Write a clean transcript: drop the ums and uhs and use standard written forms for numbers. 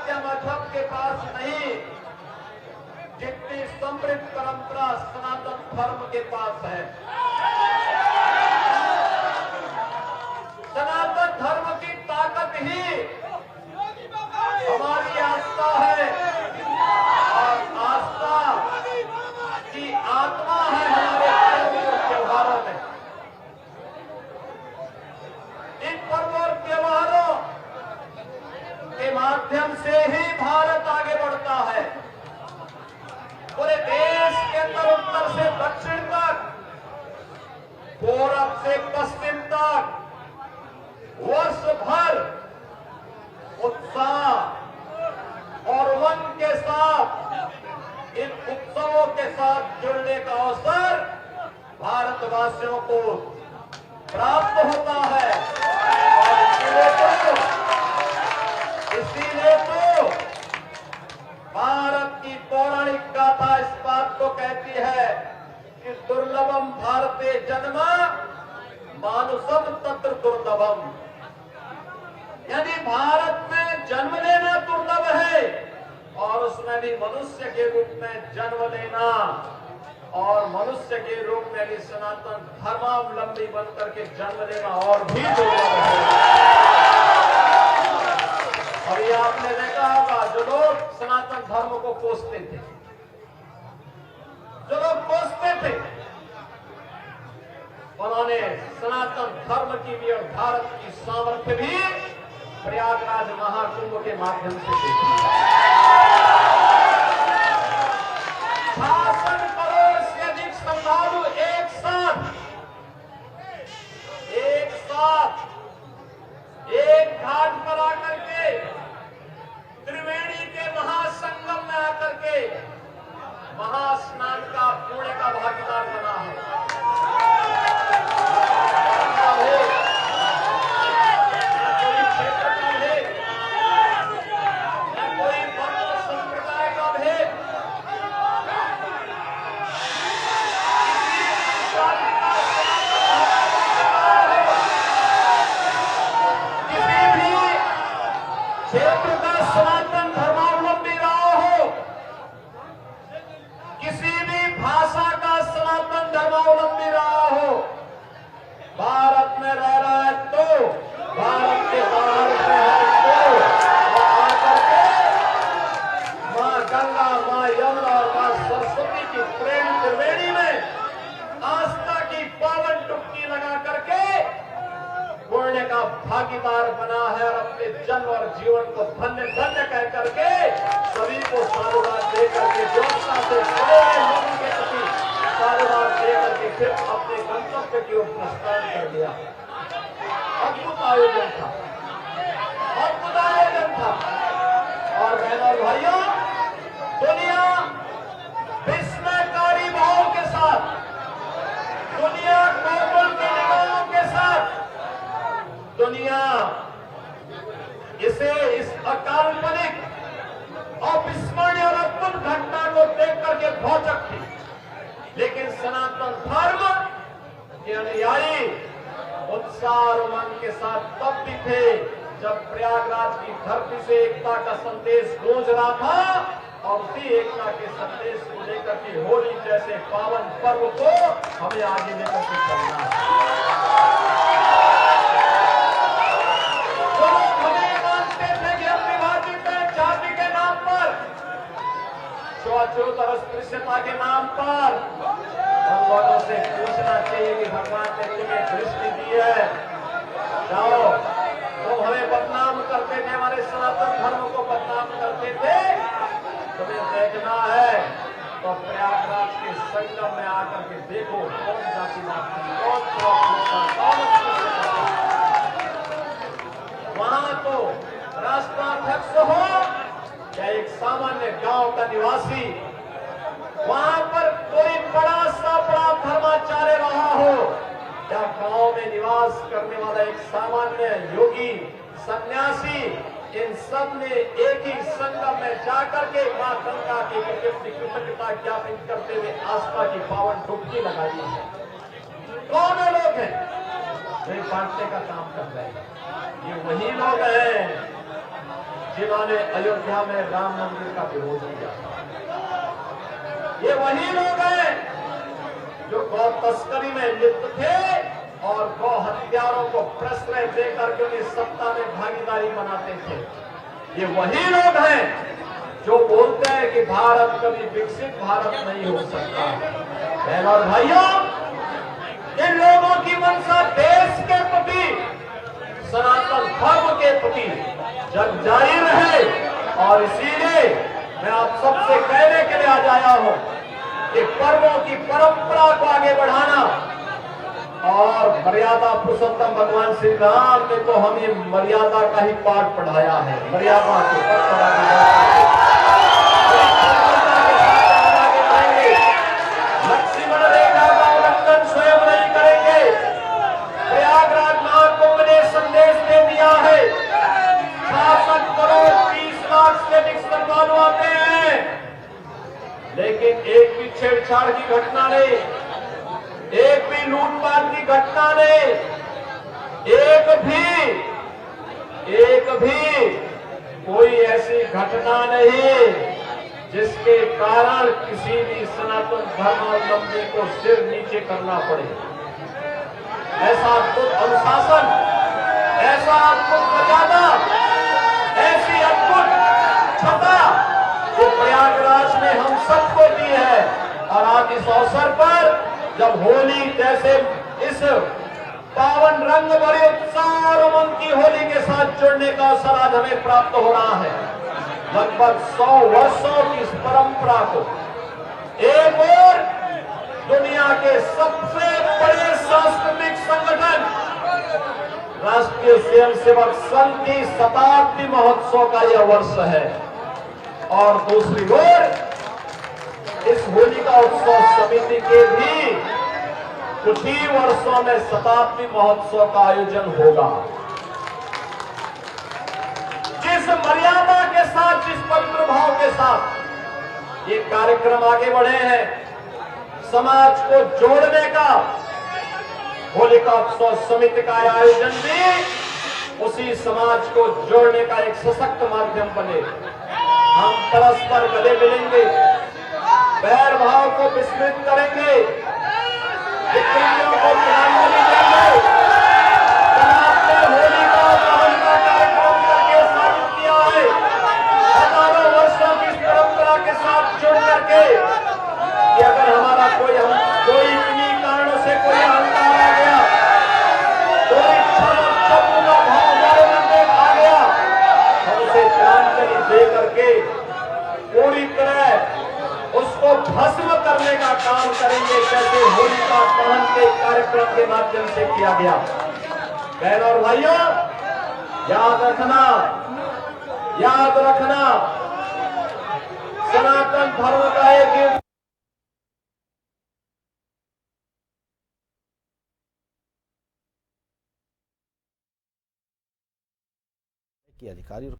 पाश्चात्य मजहब के पास नहीं जितनी समृद्ध परंपरा सनातन धर्म के पास है। सनातन धर्म की ताकत ही हमारी आस्था है और आस्था की आत्मा है हमारे पर्व और त्योहारों में। इन पर्व और त्योहारों के माध्यम से ही भारत आगे बढ़ता है। पूरे देश के अंदर उत्तर से दक्षिण तक, पूरब से पश्चिम तक वर्ष भर उत्साह और उमंग के साथ इन उत्सवों के साथ जुड़ने का अवसर भारतवासियों को प्राप्त होता है। और इसीलिए तो भारत की पौराणिक गाथा इस बात को कहती है कि दुर्लभम भारते जन्म मानुषम तत्र दुर्लभम, यानी भारत में जन्म लेना दुर्लभ है और उसमें भी मनुष्य के रूप में जन्म लेना और मनुष्य के रूप में भी सनातन धर्मावलंबी बनकर के जन्म लेना और भी दुर्लभ है। और ये आपने देखा होगा, जो लोग सनातन धर्म को कोसते थे, जो लोग कोसते थे, उन्होंने सनातन धर्म की भी और भारत की सामर्थ्य भी प्रयागराज महाकुंभ के माध्यम से देखी। 66 करोड़ से अधिक श्रद्धालु एक साथ एक घाट पर आकर के त्रिवेणी के महासंगम में आकर के महास्नान का पुण्य का भागीदार बना है। सनातन धर्मावलंबी रहा हो, किसी भी भाषा का सनातन धर्मावलंबी रहा हो, भारत में रह रहा है तो भारत के बाहर में है तो आकर के मां गंगा, मां यमुना और मां सरस्वती की प्रेम त्रिवेणी में आस्था की पावन डुबकी लगा करके पुण्य का भागीदार बना है और अपने जन्म और जीवन को धन्य धन्य कह करके सभी को साधुवाद दे करके व्यवस्था से लोगों के प्रति साधुवाद दे करके फिर अपने गंतव्य की ओर प्रस्थान कर दिया। अद्भुत आयोजन था, अद्भुत आयोजन था। और बहनों और भाइयों, दुनिया विस्मयकारी भाव के साथ, दुनिया कौतूहल की निगाहों के साथ, दुनिया इसे इस अकाल्पनिक अविस्मरणीय और अद्भुत घटना को देख करके भौचक थी। लेकिन सनातन धर्म के अनुयायी उत्साह और उमंग के साथ तब भी थे जब प्रयागराज की धरती से एकता का संदेश गूंज रहा था और उसी एकता के संदेश को लेकर के होली जैसे पावन पर्व को हमें आगे लेकर के चलना है। छूत और अस्पृश्यता के नाम पर हम लोगों से पूछना चाहिए कि भगवान ने तुम्हें दृष्टि दी है, जाओ तुम हमें बदनाम करते थे, हमारे सनातन धर्म को बदनाम करते थे, तुम्हें देखना है तो प्रयागराज के संगम में आकर के देखो कौन जाति मारती, कौन वहां तो राष्ट्राध्यक्ष हो या एक सामान्य गांव का निवासी, वहां पर कोई बड़ा सा बड़ा धर्माचार्य रहा हो या गांव में निवास करने वाला एक सामान्य योगी सन्यासी, इन सब ने एक ही संगम में जाकर के मां गंगा की कृतज्ञता ज्ञापित करते हुए आस्था की पावन डुबकी लगाई है। कौन लोग हैं वे बांटने का काम कर रहे हैं? ये वही लोग हैं जिन्होंने अयोध्या में राम मंदिर का विरोध किया। ये वही लोग हैं जो गौ तस्करी में लिप्त थे और गौ हत्यारों को प्रश्रय देकर के उन्हें सत्ता में भागीदारी बनाते थे। ये वही लोग हैं जो बोलते हैं कि भारत कभी विकसित भारत नहीं हो सकता। बहनों और भाइयों, इन लोगों की मंशा देश के प्रति, सनातन धर्म के प्रति जग जारी रहे, और इसीलिए मैं आप सबसे कहने के लिए आज आया हूं कि पर्वों की परंपरा को आगे बढ़ाना, और मर्यादा पुरुषोत्तम भगवान श्री राम ने तो हमें मर्यादा का ही पाठ पढ़ाया है। मर्यादा के लक्ष्मण रेखा का उल्लंघन स्वयं नहीं करेंगे। प्रयागराज महाकुंभ ने संदेश दे दिया है, 66 करोड़ 30 लाख से अधिक श्रद्धालु आते हैं, लेकिन एक भी छेड़छाड़ की घटना नहीं, एक भी लूटपाट की घटना नहीं, एक भी कोई ऐसी घटना नहीं जिसके कारण किसी भी सनातन धर्मावलंबी को सिर नीचे करना पड़े। ऐसा अद्भुत अनुशासन, ऐसा अद्भुत मर्यादा, ऐसी अद्भुत क्षमता जो प्रयागराज में हम सबको दी है। और आज इस अवसर पर जब होली जैसे इस पावन रंग भरे उत्साह और उमंग की होली के साथ जुड़ने का अवसर आज हमें प्राप्त हो रहा है, लगभग 100 वर्षों की इस परंपरा को एक और दुनिया के सबसे बड़े सांस्कृतिक संगठन राष्ट्रीय स्वयंसेवक संघ की शताब्दी महोत्सव का यह वर्ष है, और दूसरी ओर इस होलिका उत्सव समिति के भी कुछ ही वर्षों में शताब्दी महोत्सव का आयोजन होगा। जिस मर्यादा के साथ, जिस पवित्र भाव के साथ ये कार्यक्रम आगे बढ़े हैं, समाज को जोड़ने का, होलिका उत्सव समिति का आयोजन भी उसी समाज को जोड़ने का एक सशक्त माध्यम बने। हम परस्पर गले मिलेंगे, बैर भाव को विस्मृत करेंगे, विकृतियों को तिलांजलि देंगे। आपने होली का दहन का कार्यक्रम करके साबित किया है, हजारों वर्षों की इस परंपरा के साथ जुड़ करके, कि अगर हमारा कोई किन्हीं कारणों से कोई अहंकार आ गया, कोई शब्द का भाव हमारे मन में आ गया, हम उसे तिलांजलि दे करके पूरी तरह उसको भस्म करने का काम करेंगे, जैसे होलिका दहन के कार्यक्रम के माध्यम से किया गया। बहनों और भाइयों, याद रखना सनातन धर्म का एक अधिकारी